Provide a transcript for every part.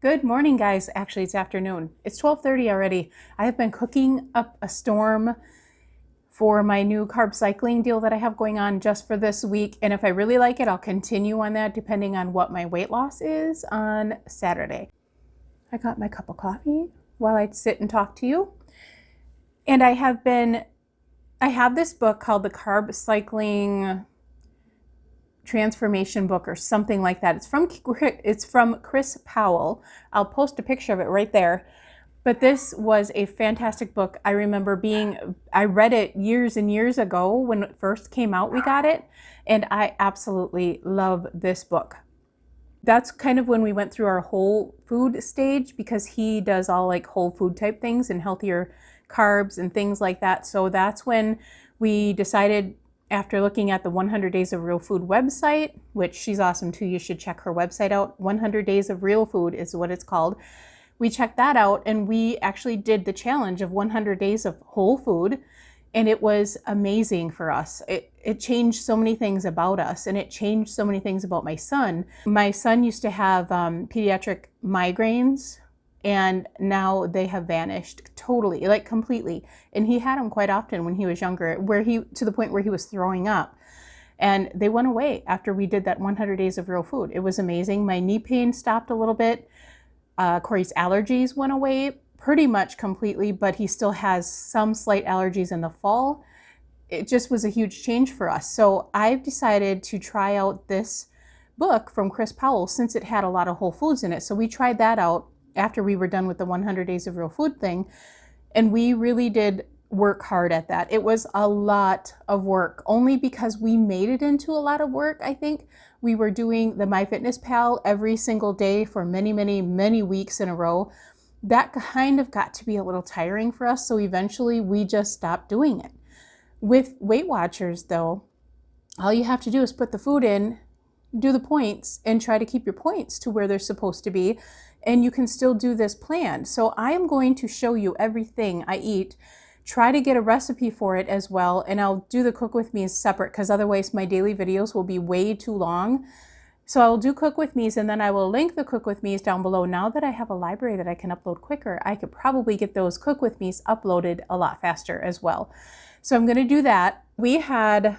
Good morning, guys. Actually, it's afternoon. It's 12:30 already. I have been cooking up a storm for my new carb cycling deal that I have going on just for this week. And if I really like it, I'll continue on that depending on what my weight loss is on Saturday. I got my cup of coffee while I sit and talk to you. And I have this book called the Carb Cycling Transformation book or something like that. It's from Chris Powell. I'll post a picture of it right there. But this was a fantastic book. I remember I read it years and years ago when it first came out, we got it. And I absolutely love this book. That's kind of when we went through our whole food stage because he does all like whole food type things and healthier carbs and things like that. So that's when we decided, after looking at the 100 Days of Real Food website, which she's awesome too, you should check her website out. 100 Days of Real Food is what it's called. We checked that out and we actually did the challenge of 100 days of whole food. And it was amazing for us. It changed so many things about us, and it changed so many things about my son. My son used to have pediatric migraines, and now they have vanished totally, like completely. And he had them quite often when he was younger, to the point where he was throwing up. And they went away after we did that 100 Days of Real Food. It was amazing. My knee pain stopped a little bit. Corey's allergies went away pretty much completely, but he still has some slight allergies in the fall. It just was a huge change for us. So I've decided to try out this book from Chris Powell since it had a lot of whole foods in it. So we tried that out after we were done with the 100 Days of Real Food thing. And we really did work hard at that. It was a lot of work, only because we made it into a lot of work. I think we were doing the MyFitnessPal every single day for many, many, many weeks in a row. That kind of got to be a little tiring for us. So eventually we just stopped doing it. With Weight Watchers though, all you have to do is put the food in, do the points, and try to keep your points to where they're supposed to be. And you can still do this plan. So I am going to show you everything I eat, try to get a recipe for it as well. And I'll do the cook with me's separate because otherwise my daily videos will be way too long. So I'll do cook with me's and then I will link the cook with me's down below. Now that I have a library that I can upload quicker, I could probably get those cook with me's uploaded a lot faster as well. So I'm going to do that. We had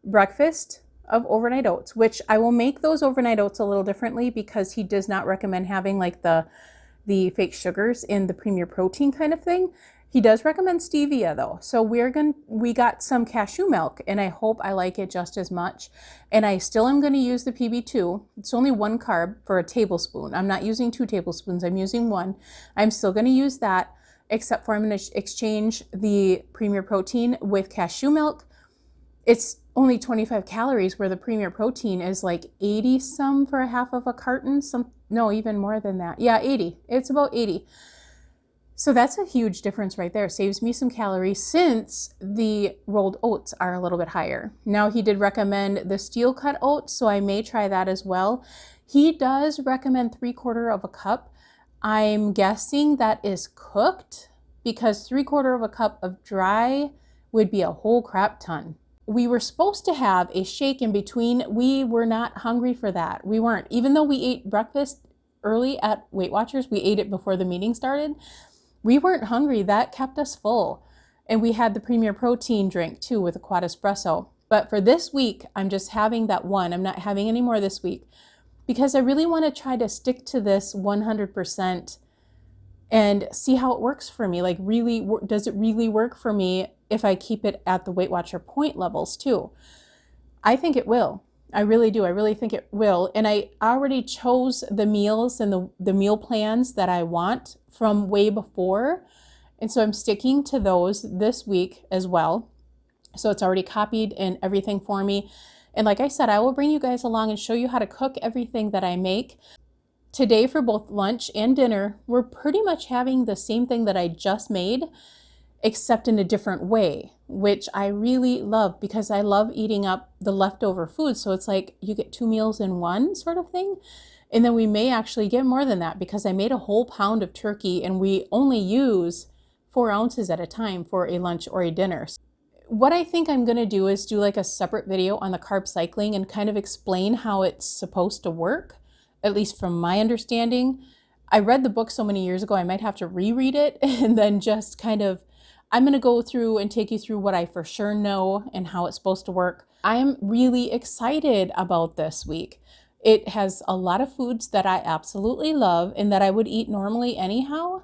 breakfast of overnight oats, which I will make those overnight oats a little differently because he does not recommend having like the fake sugars in the Premier Protein kind of thing. He does recommend stevia though. So we got some cashew milk and I hope I like it just as much. And I still am going to use the PB2. It's only 1 carb for a tablespoon. I'm not using 2 tablespoons. I'm using 1. I'm still going to use that, except for I'm going to exchange the Premier Protein with cashew milk. It's only 25 calories where the Premier Protein is like 80 some for a half of a carton. No, even more than that. Yeah, 80. It's about 80. So that's a huge difference right there. Saves me some calories since the rolled oats are a little bit higher. Now he did recommend the steel cut oats, so I may try that as well. He does recommend 3/4 of a cup. I'm guessing that is cooked because 3/4 of a cup of dry would be a whole crap ton. We were supposed to have a shake in between. We were not hungry for that. We weren't. Even though we ate breakfast early at Weight Watchers, we ate it before the meeting started. We weren't hungry. That kept us full. And we had the Premier Protein drink too with a quad espresso. But for this week, I'm just having that one. I'm not having any more this week because I really want to try to stick to this 100% and see how it works for me. Like really, does it really work for me if I keep it at the Weight Watcher point levels too? I think it will. I really do. I really think it will. And I already chose the meals and the meal plans that I want from way before. And so I'm sticking to those this week as well. So it's already copied and everything for me. And like I said, I will bring you guys along and show you how to cook everything that I make. Today for both lunch and dinner, we're pretty much having the same thing that I just made, except in a different way, which I really love because I love eating up the leftover food. So it's like you get 2 meals in one sort of thing. And then we may actually get more than that because I made a whole pound of turkey and we only use 4 ounces at a time for a lunch or a dinner. What I think I'm going to do is do like a separate video on the carb cycling and kind of explain how it's supposed to work, at least from my understanding. I read the book so many years ago, I might have to reread it and then just kind of, I'm going to go through and take you through what I for sure know and how it's supposed to work. I am really excited about this week. It has a lot of foods that I absolutely love and that I would eat normally anyhow.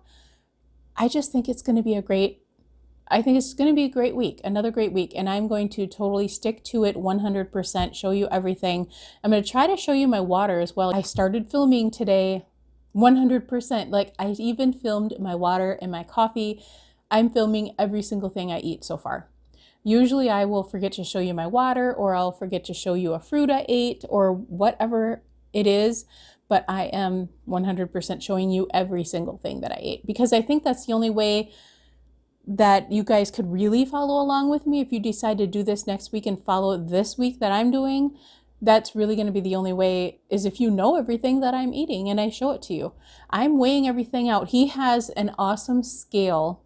I just think it's going to be a great week, another great week, and I'm going to totally stick to it 100%, show you everything. I'm going to try to show you my water as well. I started filming today 100%. Like, I even filmed my water and my coffee. I'm filming every single thing I eat so far. Usually I will forget to show you my water, or I'll forget to show you a fruit I ate or whatever it is, but I am 100% showing you every single thing that I ate, because I think that's the only way that you guys could really follow along with me. If you decide to do this next week and follow this week that I'm doing, that's really going to be the only way, is if you know everything that I'm eating and I show it to you. I'm weighing everything out. He has an awesome scale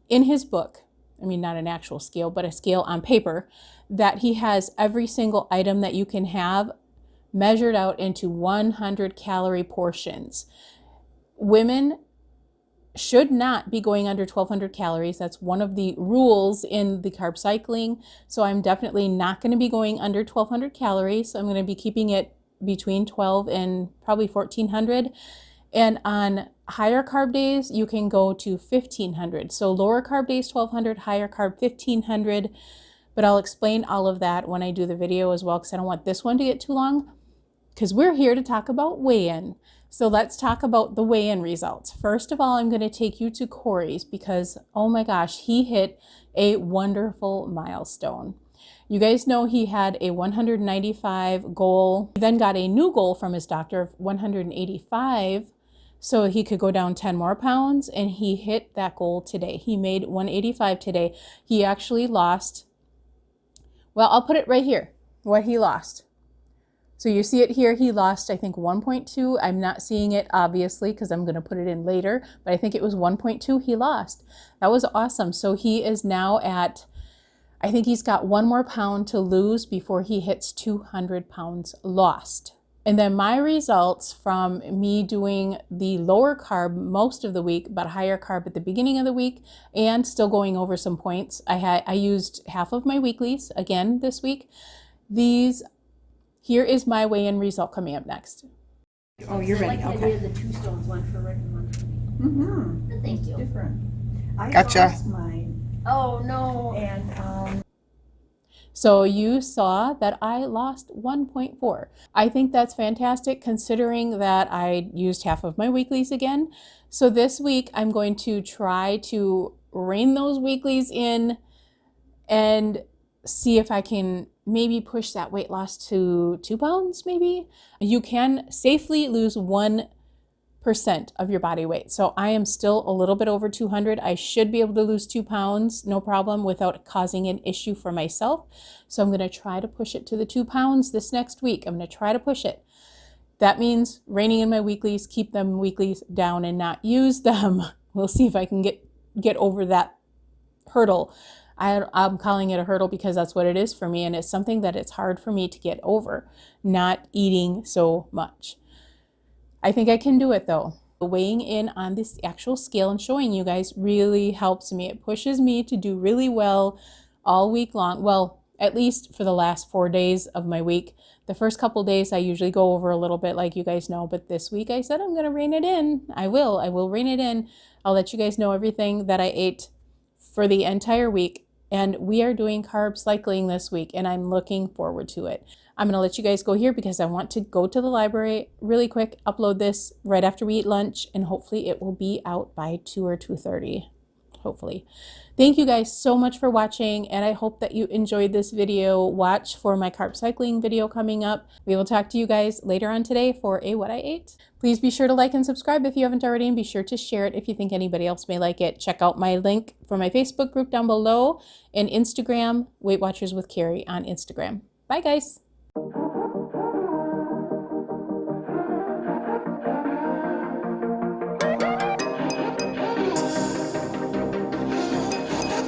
in his book. I mean, not an actual scale, but a scale on paper, that he has every single item that you can have measured out into 100 calorie portions. Women should not be going under 1,200 calories. That's one of the rules in the carb cycling. So I'm definitely not going to be going under 1,200 calories. So I'm going to be keeping it between 12 and probably 1,400. And on higher carb days, you can go to 1,500. So lower carb days, 1,200, higher carb, 1,500. But I'll explain all of that when I do the video as well, because I don't want this one to get too long, because we're here to talk about weigh-in. So let's talk about the weigh-in results. First of all, I'm going to take you to Corey's, because, oh my gosh, he hit a wonderful milestone. You guys know he had a 195 goal. He then got a new goal from his doctor of 185, so he could go down 10 more pounds, and he hit that goal today. He made 185 today. He actually lost, well, I'll put it right here, what he lost. So you see it here, he lost, I think, 1.2. I'm not seeing it, obviously, because I'm going to put it in later, but I think it was 1.2 he lost. That was awesome. So he is now at, I think he's got 1 more pound to lose before he hits 200 pounds lost. And then my results from me doing the lower carb most of the week, but higher carb at the beginning of the week, and still going over some points. I used half of my weeklies again this week. Here is my weigh-in result coming up next. Oh, you're ready. I like the idea of the 2 stones, one for Rick and one for me. Mm-hmm. Thank you. Different. I Gotcha. lost mine. Oh no. And so you saw that I lost 1.4. I think that's fantastic, considering that I used half of my weeklies again. So this week I'm going to try to rein those weeklies in and see if I can maybe push that weight loss to 2 pounds, maybe. You can safely lose 1% of your body weight. So I am still a little bit over 200. I should be able to lose 2 pounds, no problem, without causing an issue for myself. So I'm going to try to push it to the 2 pounds this next week. I'm going to try to push it. That means reining in my weeklies, keep them weeklies down and not use them. We'll see if I can get over that hurdle. I'm calling it a hurdle because that's what it is for me, and it's something that it's hard for me to get over, not eating so much. I think I can do it though. Weighing in on this actual scale and showing you guys really helps me. It pushes me to do really well all week long. Well, at least for the last 4 days of my week. The first couple days I usually go over a little bit, like you guys know, but this week I said I'm going to rein it in. I will rein it in. I'll let you guys know everything that I ate for the entire week. And we are doing carb cycling this week, and I'm looking forward to it. I'm going to let you guys go here because I want to go to the library really quick, upload this right after we eat lunch, and hopefully it will be out by 2 or 2:30. Hopefully. Thank you guys so much for watching, and I hope that you enjoyed this video. Watch for my carb cycling video coming up. We will talk to you guys later on today for a What I Ate. Please be sure to like and subscribe if you haven't already, and be sure to share it if you think anybody else may like it. Check out my link for my Facebook group down below, and Instagram, Weight Watchers with Carrie on Instagram. Bye guys.